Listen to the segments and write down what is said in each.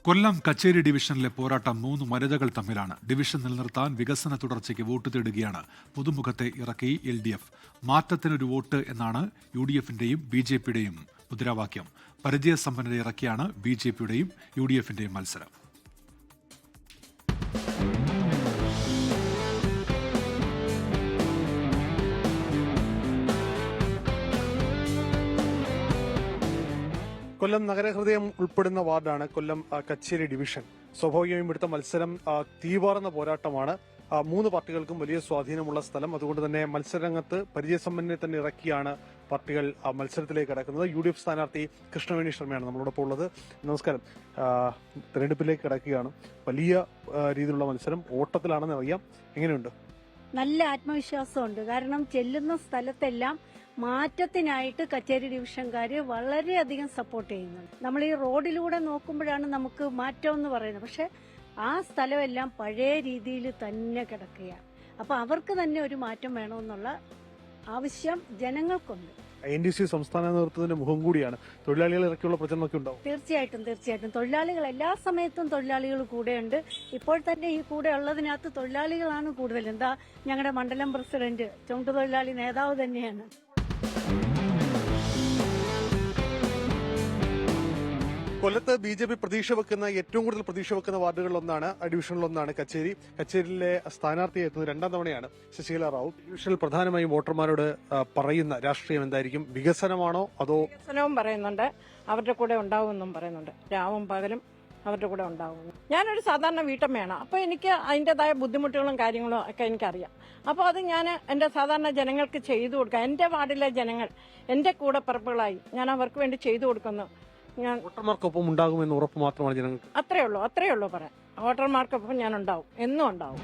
കൊല്ലം കച്ചേരി ഡിവിഷനിലെ പോരാട്ടം 3 വനിതകൾ തമ്മിലാണ്. ഡിവിഷൻ നിലനിർത്താൻ വികസന തുടർച്ചയ്ക്ക് വോട്ട് തേടുകയാണ് പൊതുമുഖത്തെ ഇറക്കി LDF. മാറ്റത്തിനൊരു വോട്ട് എന്നാണ് UDFന്റെയും BJPയുടെയും മുദ്രാവാക്യം. പരിചയസമ്പന്നരെ ഇറക്കിയാണ് BJPയുടെയും UDFന്റെയും മത്സരം. കൊല്ലം നഗരഹൃദയം ഉൾപ്പെടുന്ന വാർഡാണ് കൊല്ലം കച്ചേരി ഡിവിഷൻ. സ്വാഭാവികമായും ഇവിടുത്തെ മത്സരം തീവാർന്ന പോരാട്ടമാണ്. 3 പാർട്ടികൾക്കും വലിയ സ്വാധീനമുള്ള സ്ഥലം. അതുകൊണ്ട് തന്നെ മത്സരരംഗത്ത് പരിചയസമ്പന്നരെ തന്നെ ഇറക്കിയാണ് പാർട്ടികൾ മത്സരത്തിലേക്ക് കടക്കുന്നത്. UDF സ്ഥാനാർത്ഥി കൃഷ്ണവേണി ശർമ്മയാണ് നമ്മളോടൊപ്പം ഉള്ളത്. നമസ്കാരം. തെരഞ്ഞെടുപ്പിലേക്ക് കടക്കുകയാണ്. വലിയ രീതിയിലുള്ള മത്സരം ഓട്ടത്തിലാണെന്ന് അറിയാം. എങ്ങനെയുണ്ട്? നല്ല ആത്മവിശ്വാസമുണ്ട്. കാരണം ചെല്ലുന്ന സ്ഥലത്തെല്ലാം മാറ്റത്തിനായിട്ട് കച്ചേരി ഡിവിഷൻകാര് വളരെയധികം സപ്പോർട്ട് ചെയ്യുന്നുണ്ട്. നമ്മൾ ഈ റോഡിലൂടെ നോക്കുമ്പോഴാണ് നമുക്ക് മാറ്റം എന്ന് പറയുന്നത്. പക്ഷെ ആ സ്ഥലമെല്ലാം പഴയ രീതിയിൽ തന്നെ കിടക്കുകയാണ്. അപ്പൊ അവർക്ക് തന്നെ ഒരു മാറ്റം വേണമെന്നുള്ള ആവശ്യം ജനങ്ങൾക്കുണ്ട്. NDC സംസ്ഥാന നേതൃത്വത്തിന്റെ മുഖം കൂടിയാണ്. തൊഴിലാളികൾ ഇറക്കിയുള്ള പ്രചരണമൊക്കെ ഉണ്ടാവും. തീർച്ചയായിട്ടും തൊഴിലാളികൾ എല്ലാ സമയത്തും തൊഴിലാളികൾ കൂടെയുണ്ട്. ഇപ്പോൾ തന്നെ ഈ കൂടെ ഉള്ളതിനകത്ത് തൊഴിലാളികളാണ് കൂടുതൽ. എന്താ, ഞങ്ങളുടെ മണ്ഡലം പ്രസിഡന്റ് ചുമട്ടുതൊഴിലാളി നേതാവ് തന്നെയാണ്. കൊല്ലത്ത് BJP ഏറ്റവും കൂടുതൽ പ്രതീക്ഷ വെക്കുന്ന വാർഡുകളിലൊന്നാണ്, ഡിവിഷനിലൊന്നാണ് കച്ചേരി. കച്ചേരിയിലെ സ്ഥാനാർത്ഥിയെ എത്തുന്നത് 2ാം തവണയാണ് ശശികല റാവു. ഡിവിഷനിൽ പ്രധാനമായും വോട്ടർമാരോട് പറയുന്ന രാഷ്ട്രീയം എന്തായിരിക്കും? വികസനമാണോ അതോ? വികസനവും പറയുന്നുണ്ട്, അവരുടെ കൂടെ ഉണ്ടാവുമെന്നും പറയുന്നുണ്ട്. രാവും പകലും അവരുടെ കൂടെ ഉണ്ടാവുന്നു. ഞാനൊരു സാധാരണ വീട്ടമ്മയാണ്. അപ്പോൾ എനിക്ക് അതിൻ്റെതായ ബുദ്ധിമുട്ടുകളും കാര്യങ്ങളും ഒക്കെ എനിക്കറിയാം. അപ്പോൾ അത് ഞാൻ എൻ്റെ സാധാരണ ജനങ്ങൾക്ക് ചെയ്തു കൊടുക്കാം. എൻ്റെ വാർഡിലെ ജനങ്ങൾ എൻ്റെ കൂടെ പിറപ്പുകളായി ഞാൻ അവർക്ക് വേണ്ടി ചെയ്തു കൊടുക്കുന്നു. ഞാൻ വോട്ടർമാർക്കൊപ്പം ഉണ്ടാകുമെന്ന് ഉറപ്പ് മാത്രമാണ് ജനങ്ങൾക്ക്. അത്രയേ ഉള്ളൂ പറയാം. വോട്ടർമാർക്കൊപ്പം ഞാൻ ഉണ്ടാവും, എന്നും ഉണ്ടാവും.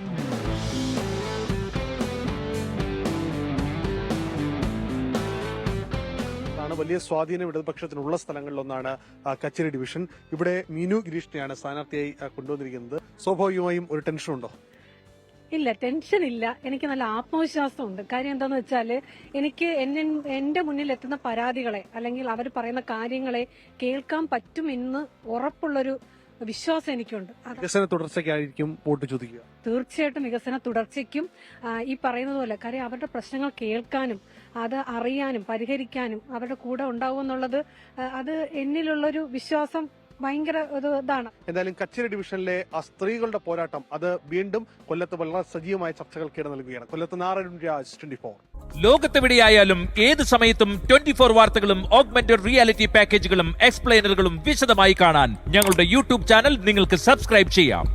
വലിയ സ്വാധീനം ഇടതുപക്ഷത്തിനുള്ള സ്ഥലങ്ങളിലൊന്നാണ് കച്ചേരി ഡിവിഷൻ. ഇവിടെ മീനു ഗിരീഷിനെയാണ് സ്ഥാനാർത്ഥിയായി കൊണ്ടുവന്നിരിക്കുന്നത്. സ്വാഭാവികമായും ഒരു ടെൻഷനുണ്ടോ? ഇല്ല, ടെൻഷൻ ഇല്ല. എനിക്ക് നല്ല ആത്മവിശ്വാസമുണ്ട്. കാര്യം എന്താന്ന് വെച്ചാല് എനിക്ക് എന്റെ മുന്നിൽ എത്തുന്ന പരാതികളെ അല്ലെങ്കിൽ അവർ പറയുന്ന കാര്യങ്ങളെ കേൾക്കാൻ പറ്റുമെന്ന് ഉറപ്പുള്ളൊരു വിശ്വാസം എനിക്കുണ്ട്. വികസന തുടർച്ചയ്ക്കായിരിക്കും വോട്ട് ചോദിക്കുക. തീർച്ചയായിട്ടും വികസന തുടർച്ചയ്ക്കും ഈ പറയുന്നത് പോലെ കാര്യം അവരുടെ പ്രശ്നങ്ങൾ കേൾക്കാനും അത് അറിയാനും പരിഹരിക്കാനും അവരുടെ കൂടെ ഉണ്ടാവുമെന്നുള്ളത് അത് എന്നിലുള്ളൊരു വിശ്വാസം ഭയങ്കര ഇതാണ്. എന്തായാലും കച്ചേരി ഡിവിഷനിലെ സ്ത്രീകളുടെ പോരാട്ടം അത് വീണ്ടും കൊല്ലത്ത് വളരെ സജീവമായ ചർച്ചകൾക്ക് ഇട നൽകുകയാണ്. കൊല്ലത്ത് നാരായണൻ രാജ്, 24. ലോകത്തെവിടെയായാലും ഏത് സമയത്തും 24 വാർത്തകളും ഓഗ്മെന്റഡ് റിയാലിറ്റി പാക്കേജുകളും എക്സ്പ്ലെയിനറുകളും വിശദമായി കാണാൻ ഞങ്ങളുടെ YouTube ചാനൽ നിങ്ങൾക്ക് സബ്സ്ക്രൈബ് ചെയ്യാം.